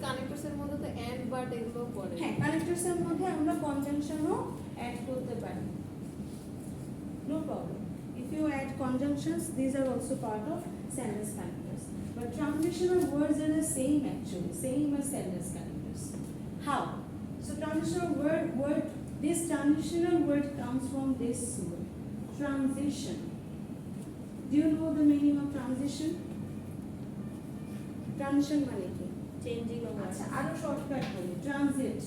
Connectors এর মধ্যে তো এন্ড বাট এগুলো পড়ে। হ্যাঁ, কানেক্টরস এর মধ্যে আমরা কনজাংশনও অ্যাড করতে পারি, no problem. If you add conjunctions, these are also part of sentence connectors. But transitional words are the same actually, same as sentence connectors. How? So transitional word, this transitional word comes from this word, transition. Do you know the meaning of transition? Transition মানে কি? Changing of আচ্ছা, আরো shortcut বলি, transit.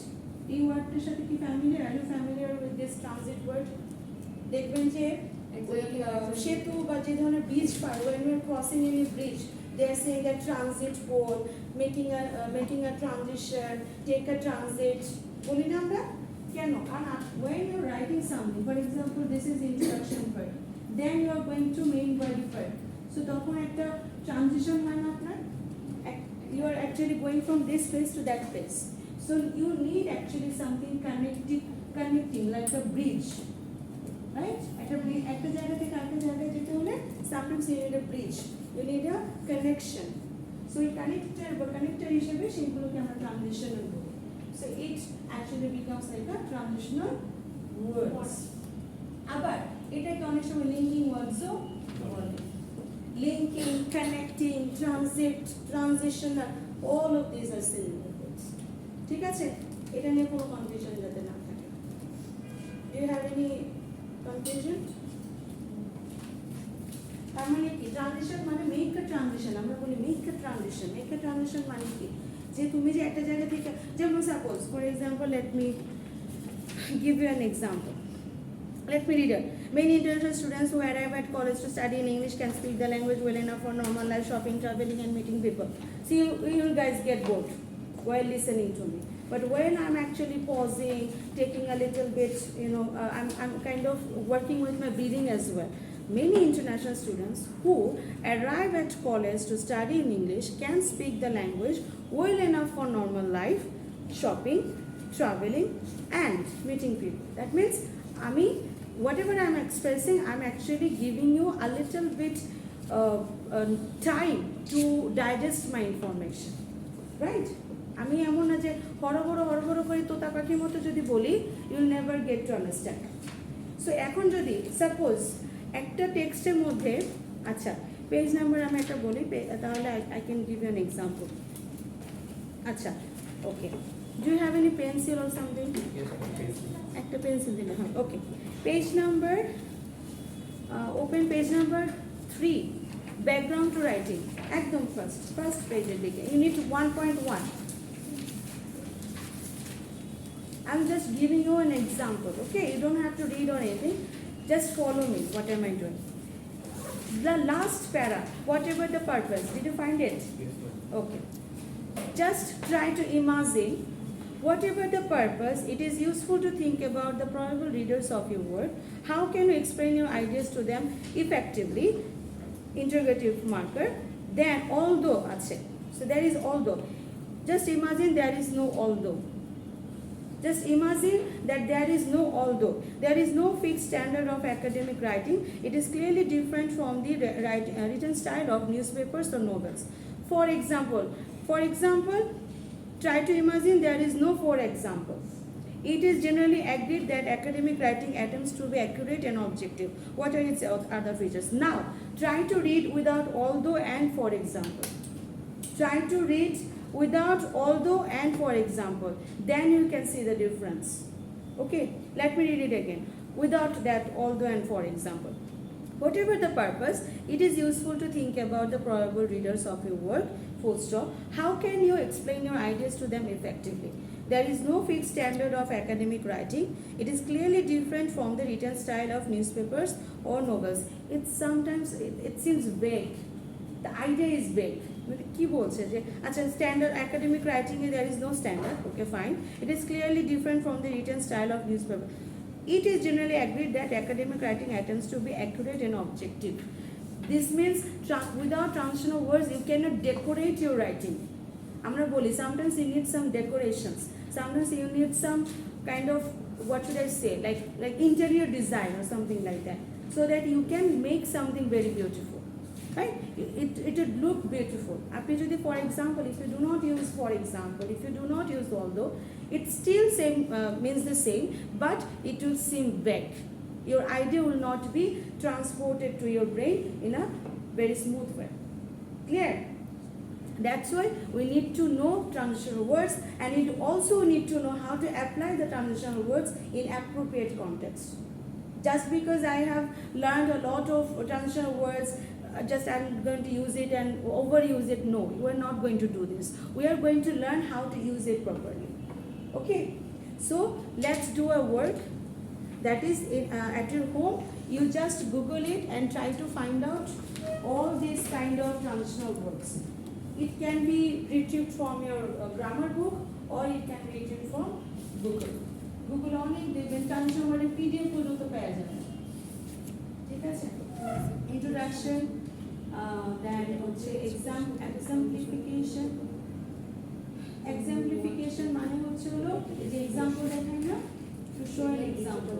এই ওয়ার্ডটার সাথে কি familiar? Are you familiar with this transit word? দেখবেন যে ওই সেতু বা যে ধরনের ব্রিজ পার, when you are crossing any bridge, they are saying that transit board, making a transition, take a transit, বলি না আমরা? কেন? আর when you are writing something, for example, this is introduction part, then you are going to main body part, so তখন একটা transition হয় না আপনার? You are actually going from this place to that place, so you need actually something connecting like a bridge, right? একটা জায়গা থেকে আরেকটা জায়গায় যেতে হলে sometimes you need a bridge, you need a connection, so এই connector হিসেবে সেইগুলোকে আমরা transitional বলি, so it actually becomes like a transitional words. আবার এটাকে অনেক সময় linking words ও বলে, linking, connecting, transit, transitional, all of these are similar words. ঠিক আছে, এটা নিয়ে কোনো কনফিউশন যাতে না থাকে। Do you have any confusion? তার মানে কি? ট্রানজিশন মানে মেক আ ট্রানজিশন, আমরা বলি make a transition. Make a transition মানে কি? যে তুমি যে একটা জায়গা থেকে, যেমন suppose for example, let me give you an example. Let me read it. Many international students who arrive at college to study in English can speak the language well enough for normal life, shopping, traveling, and meeting people. See, you guys get bored while listening to me. But when I'm actually pausing, taking a little bit, I'm kind of working with my breathing as well. Many international students who arrive at college to study in English can speak the language well enough for normal life, shopping, traveling, and meeting people. That means, whatever I'm expressing, I'm actually giving you a little bit time to digest my information, right? আমি এমন না যে হরবড় করে তোতা পাখির মতো যদি বলি, you'll never get to understand. So এখন যদি সাপোজ একটা টেক্সটের মধ্যে, আচ্ছা পেজ নাম্বার আমি একটা বলি, তাহলে I can give you an example. আচ্ছা, ওকে, do you have any pencil or something? Yes, pencil. একটা পেন্সিল দিলে হয়, okay. Page number, open page number 3, background to writing, একদম ফার্স্ট পেজের দিকে, unit 1.1. I'm just giving you an example, okay? You don't have to read or anything, just follow me. What am I doing? The last para, whatever the purpose, did you find it? Yes, ma'am. Okay, just try to imagine whatever the purpose, it is useful to think about the probable readers of your work. How can you explain your ideas to them effectively? Interrogative marker. Then although, so there is although. Just imagine there is no although. Just imagine that there is no although. There is no fixed standard of academic writing. It is clearly different from the written style of newspapers or novels. For example, try to imagine there is no for example. It is generally agreed that academic writing attempts to be accurate and objective. What are its other features? Now, try to read without although and for example. Try to read without although and for example. Then you can see the difference. Okay, let me read it again. Without that although and for example. Whatever the purpose, it is useful to think about the probable readers of your work. Full stop. How can you explain your ideas to them effectively? There is no fixed standard of academic writing. It is clearly different from the written style of newspapers or novels. It seems vague. The idea is vague. কি বলছে যে আচ্ছা standard academic writing A there is no standard, okay fine. It is clearly different from the written style of newspaper. It is generally agreed that academic writing attempts to be accurate and objective. This means without transitional words you cannot decorate your writing. আমরা বলি sometimes you need some decorations, sometimes you need some kind of, what should I say, like interior design or something like that, so that you can make something very beautiful. right? It would look beautiful. আপনি যদি for example, if you do not use for example, if you do not use although, it still same means the same, but it will seem vague. Your idea will not be transported to your brain in a very smooth way. Clear? That's why we need to know transitional words, and we also need to know how to apply the transitional words in appropriate context. Just because I have learned a lot of transitional words, just I'm going to use it and overuse it. No, we are not going to do this. We are going to learn how to use it properly. Okay, so let's do a work that is at your home. You just Google it and try to find out all these kind of transitional words. It can be retrieved from your grammar book, or it can be retrieved from Google. Google অনেক দেখবেন translation ওয়ার্ডে PDF গুলো তো পাওয়া যাবে, ঠিক আছে? Introduction, দেন হচ্ছে এক্সাম্পলিফিকেশন। এক্সাম্পলিফিকেশন মানে হচ্ছে হলো যে এক্সাম্পল দেখাই না, টু শো অ্যান এক্সাম্পল।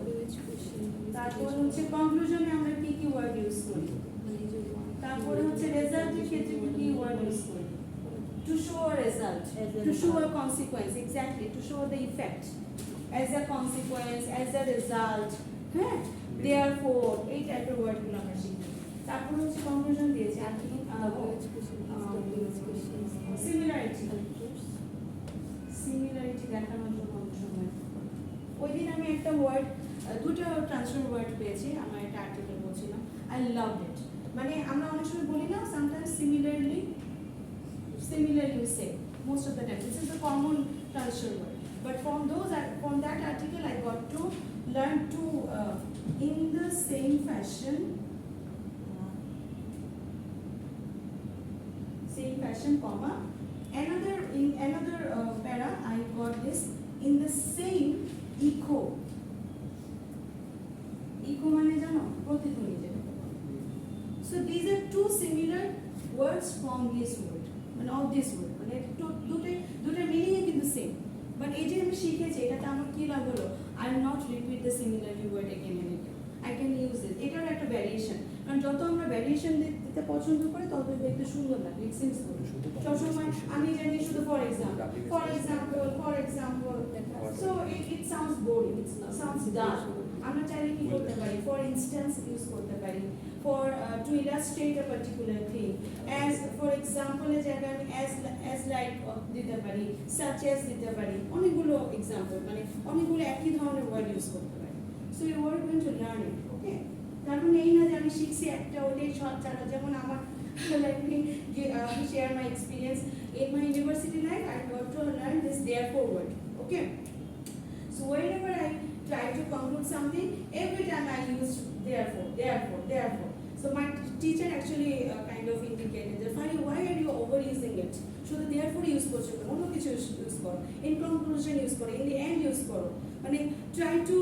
তারপর হচ্ছে কনক্লুশনে আমরা কি কি ওয়ার্ড ইউজ করি, তারপরে হচ্ছে রেজাল্টের ক্ষেত্রে কি কি ওয়ার্ড ইউজ করি। To show a result, to show a consequence, exactly, to show the effect, as a consequence, as a result, হ্যাঁ, therefore, এই টাইপের ওয়ার্ডগুলো আমরা শিখি। তারপর হচ্ছে কনক্লুশন দিয়েছি, আর কি সিমিলারিটি দেখানোর জন্য অনেক সময়। ওই দিন আমি একটা ওয়ার্ড, দুটো ট্রান্সফার ওয়ার্ড পেয়েছি, আমার একটা আর্টিকেল বলছিলাম, আই লাভ ইট। মানে আমরা অনেক সময় বলি না, sometimes similarly you say, most of the time this is a common transfer word, but from that article I got to learn to in the same fashion, comma, in another para I got this, in the same echo মানে জানো প্রতিধ্বনি যেটা। So these are two similar words from this word, and of this word, মানে দুটো meaning কিন্তু same, but এই যে আমি শিখেছি এটাতে আমার কি লাভ হলো, I will not repeat the similarly word again and again. I can use it. এটার একটা ভ্যারিয়েশন, কারণ যত আমরা ভ্যারিয়েশন দিতে পছন্দ করি তত দেখতে সুন্দর লাগে, ইট সিমস গুড। সবসময় আমি জানি শুধু for example, so it sounds boring, it sounds ডাল। আমরা চাইলে কি করতে পারি, ফর ইনস্ট্যান্স ইউজ করতে পারি, for to illustrate a particular thing, as for example এর জায়গায় আমি as like দিতে পারি, such as দিতে পারি, অনেকগুলো এক্সাম্পল, মানে অনেকগুলো একই ধরনের ওয়ার্ড ইউজ করতে পারি। So you are going to learn it, okay? তার মানে এই না যে আমি শিখছি একটা ওটাই সব জানা, যেমন আমার let me share my experience in my university life. I got to learn this therefore word, okay? So whenever I try to conclude something, every time I use therefore. So my teacher actually kind of indicated that, Fariha, why are you overusing it? শুধু therefore use করছো না, অন্য কিছু use করো, in conclusion use করো, in the end use করো, মানে try to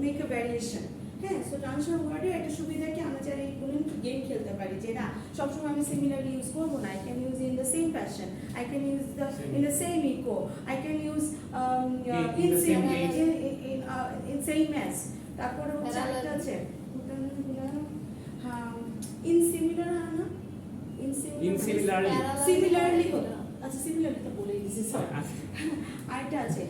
make a variation. হ্যাঁ, সো ট্রান্সফার ওয়ার্ডের একটা সুবিধা কি, আমরা চাইলে কোনো গেম খেলতে পারি যে না সবসময় আমি সিমিলারলি ইউজ করবো না, I can use in the same fashion, I can use in the same echo, I can use in same as, তারপরে হচ্ছে একটা আছে in similar, না similarly, আচ্ছা similarly তো বলে দিয়েছি, সরি আরেকটা আছে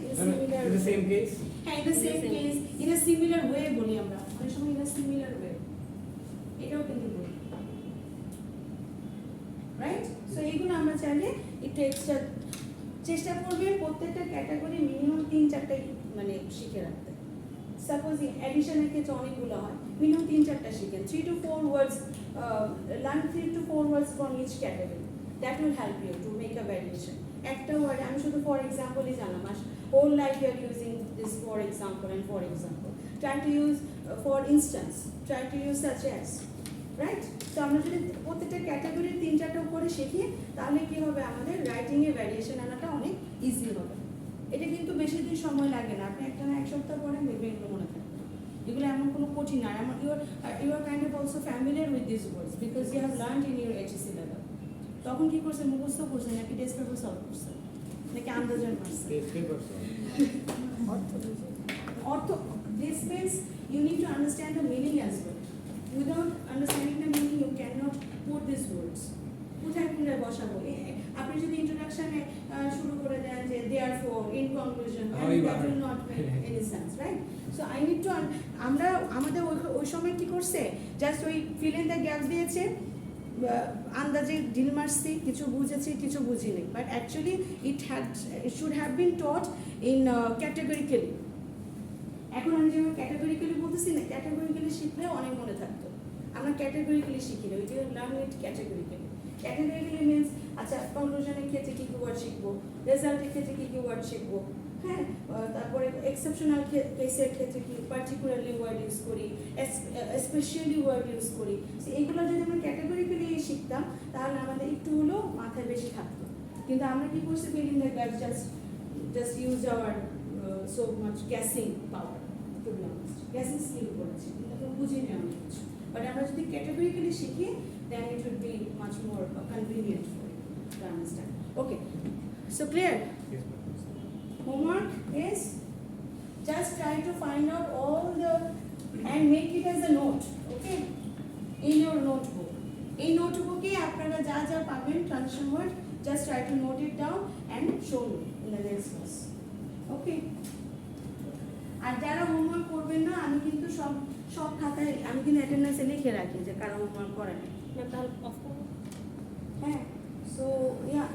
in the same case, হ্যাঁ in the same case, in a similar way বলি আমরা অনেক সময়, in a similar way, এটাও কিন্তু বলি, রাইট? সো এইগুলো আমরা চাইলে একটু এক্সট্রা চেষ্টা করবে প্রত্যেকটা ক্যাটাগরি মিনিমাম 3-4টা মানে শিখে রাখতে। সাপোজ এডিশনের ক্ষেত্রে অনেকগুলো হয়, মিনিমাম 3-4টা শিখেন, 3 to 4 words, learn 3 to 4 words from each category. That will help you to make a variation. একটা ওয়ার্ড আমি শুধু ফর এক্সাম্পলই জানলাম, whole life you are using this for example and for example. Try to use for instance, try to use such as, right? So আমরা যদি প্রত্যেকটা category 3-4টা উপরে শিখি, তাহলে কি হবে, আমাদের রাইটিং এ ভ্যারিয়েশন আনাটা অনেক ইজি হবে। এটা কিন্তু বেশি দিন সময় লাগে না, আপনি একটা না এক সপ্তাহ পরে দেখবেন এগুলো মনে থাকবে। এগুলো এমন কোনো কঠিন না, you are kind of also familiar with these words because you have learned in your HSC level. তখন কি করছেন, মুখস্থ করছেন নাকি টেস্ট পেপার সলভ করছেন নাকি আন্দাজের মারছেন? টেস্ট পেপার অর্থ, this means you need to understand the meaning as well. without understanding the meaning you cannot put these words. কোথায় কোথায় বসাবো আপনি যদি ইন্ট্রোডাকশনে শুরু করে দেন যে therefore in conclusion that will not make any sense, right? So I need to আমরা আমাদের ওই সময় কি করছে জাস্ট ওই fill in the gaps দিয়েছে আন্দাজে ডিল মারছি কিছু বুঝেছি কিছু বুঝিনি but actually it should have been taught in categorically. এখন আমি যেমন ক্যাটাগরিক্যালি বলতেছি না ক্যাটাগরিক্যালি শিখলেও অনেক মনে থাকতো আমরা ক্যাটাগরিক্যালি শিখি না we learn it categorically categorically means আচ্ছা কনক্লুশনের ক্ষেত্রে কী কী ওয়ার্ড শিখবো রেজাল্টের ক্ষেত্রে কী কী ওয়ার্ড শিখবো হ্যাঁ তারপরে এক্সেপশনাল কেসের ক্ষেত্রে কি পার্টিকুলারলি ওয়ার্ড ইউজ করি স্পেশালি ওয়ার্ড ইউজ করি সো এইগুলো যদি আমরা ক্যাটাগরিক্যালি শিখতাম তাহলে আমাদের একটু হলেও মাথায় বেশি থাকতো কিন্তু আমরা কি করছি feeling that guys just use our so much guessing power, to be honest. Guessing skill করেছি কিন্তু বুঝিনি অনেক কিছু বাট আমরা যদি ক্যাটাগরিক্যালি শিখি then it would be much more convenient for you to understand. Okay, so clear? Yes, Homework is just try to find out all the and make it as a note, okay, in your notebook. এই নোটবুকে আপনারা যা যা পাবেন transition word just try to note it down and show me in the next class. Okay, আর যারা homework করবেন না আমি কিন্তু সব খাতায় আমি কিন্তু অ্যাটেন্ডেন্সে লিখে রাখি যে কারো হোমওয়ার্ক করে না না তাহলে অফ করবো হ্যাঁ সো ইয়া